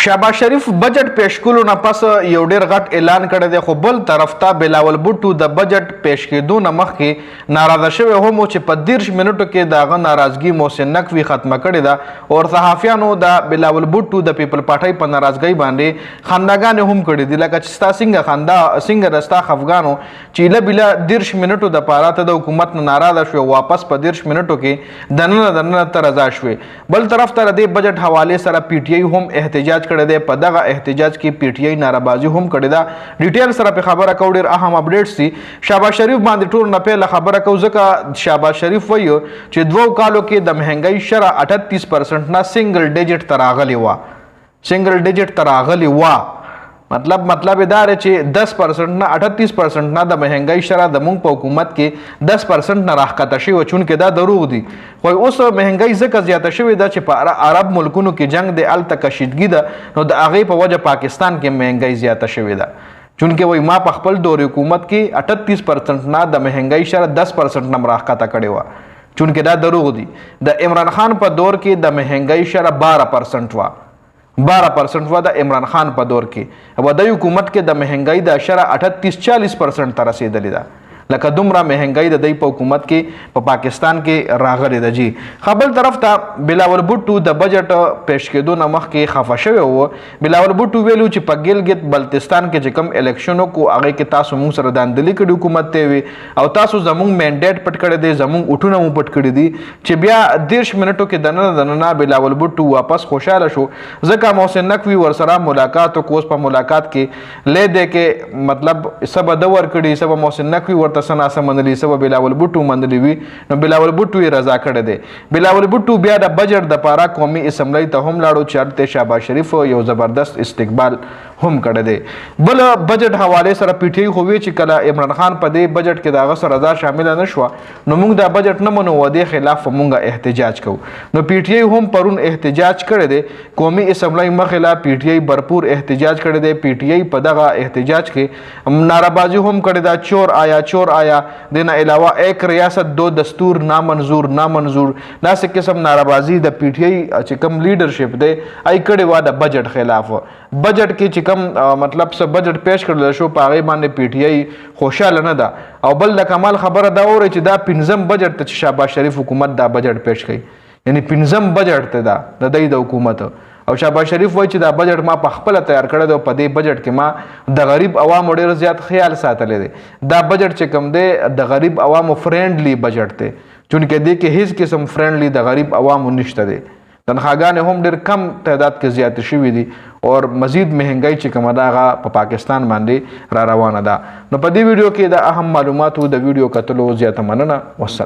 شهباز شریف بجټ پیش کولو نه پس یو ډیر غټ اعلان کړی دی، خو بل طرف ته بلاول بوټو د بجټ پیش کېدو نه مخکې ناراضه شوی هم چې په 30 منټو کې د هغه ناراضګي محسن نقوي ختمه کړې ده او صحافیانو د بلاول بوټو د پیپل پارټۍ په ناراضګۍ باندې خنداګانې هم کړې دي، لکه چې ستا څنګه خندا څنګه رستا خفګانو چې له بلا 30 منټو د پاره ته د حکومت نه ناراضه شو، واپس په 30 منټو کې دننه ته رضا شوي. بل طرف ته د بجټ حواله سره پی ټی آی هم احتجاج کړی دی، په دغه احتجاج کې پی ټی آی ناربازي هم کړې ده. ډیټیل سره په خبره کو ډیر اهم اپډیټس دي. شهباز شریف باندې ټول نه پیله خبره کو ځکه شهباز شریف وایي چې 2 کالو کې د مهنګۍ شرح 38% نه سنگل ډیجټ ته راغلی و. مطلب دا دی چې 10% نه 38% نه د مهنګۍ شرح د مونږ په حکومت کې 10% نه راښکته شوې، چونکې دا دروغ دي. خو اوس مهنګۍ ځکه زیاته شوې ده چې په عرب ملکونو کې جنگ دی، هلته کشیدګي ده، نو د هغې په وجه پاکستان کې مهنګۍ زیاته شوې ده. چونکې وایي ما په خپل دور حکومت کې 38% نه د مهنګۍ شرح 10% نه راښکته کړې وه، چونکې دا دروغ دي. د عمران خان په دور کې د مهنګۍ شرح 12% وه، 12% و د عمران خان په دور کې، و د حکومت کې د مهنګۍ د شرح 38-40% ته رسیدلې ده. لکه دومره مهنګۍ د دوی په حکومت کې په پاکستان کې راغلې ده. جی خبل طرف ته بلاول بوټو د بجټ پیش کېدو نه مخکې خفه شوی و. بلاول بوټو ویلو چې په ګلګت بلتستان کې چې کوم الیکشن کو هغه کې تاسو موږ سره داندلي کړي حکومت ته وي او تاسو زموږ منډیټ پټ کړی دی، زموږ اوټونه مو پټ کړي دي، چې بیا 30 منټو کې دننه بلاول بوټو واپس خوشاله شو ځکه محسن نقوي ورسره ملاقات او کوس په ملاقات کې لیدې کې مطلب سبا دور کړي، سبا محسن نقوي ورته سناسه منلی، سبا بلاول بوټو منلی وي، نو بلاول بوټو یې رضا کړی دی. بلاول بوټو بیا د بجټ د پاره قومي اسمبلی ته هم لاړو چې هلته شهباز شریف یو زبردست استقبال هم کړی دی. بل بجټ حواله سره پی ټی آی خو وی چې کله عمران خان په دې بجټ کې د هغه سره رضا شامل نه شوه، نو موږ دا بجټ نه منو و دې خلاف موږ احتجاج کوو. نو پی ټی آی هم پرون احتجاج کړی دی، قومي اسمبلی مخې پی ټی آی بھرپور احتجاج کړی دی. پی ټی آی په دغه احتجاج کې ناربازي هم کړې ده، چور آیا دینا علاوه ایک ریاست 2 دستور نامنظور داسې قسم ناربازي د پی ټی آی چې کوم لیډرشپ دی ای کړې وه د بجټ خلاف. بجټ کې چې کوم مطلب څه بجټ پیش کړل شو په هغې باندې پی ټی آی خوشحاله نه ده. او بل د کمال خبره دا وره چې دا 5م بجټ ته چې شهباز شریف حکومت دا بجټ پیش کړي، یعنی 5م بجټ ته ده د دوی د حکومت. او شهباز شریف وایي چې دا بجټ ما په خپله تیار کړی دی او په دې بجټ کې ما د غریب عوامو ډېر زیات خیال ساتلی دی. دا بجټ چې کوم دی د غریب عوامو فرینډلی بجټ دی، چونکې دې کې هیڅ قسم فرینډلی د غریب عوامو نشته دی. تنخواګانې هم ډېر کم تعداد کې زیاتې شوي دي او مزید مهنګۍ چې کومه ده هغه په پاکستان باندې را روانه ده. نو په دې ویډیو کې د اهم معلوماتو د ویډیو کتلو زیاته مننه. والسلام.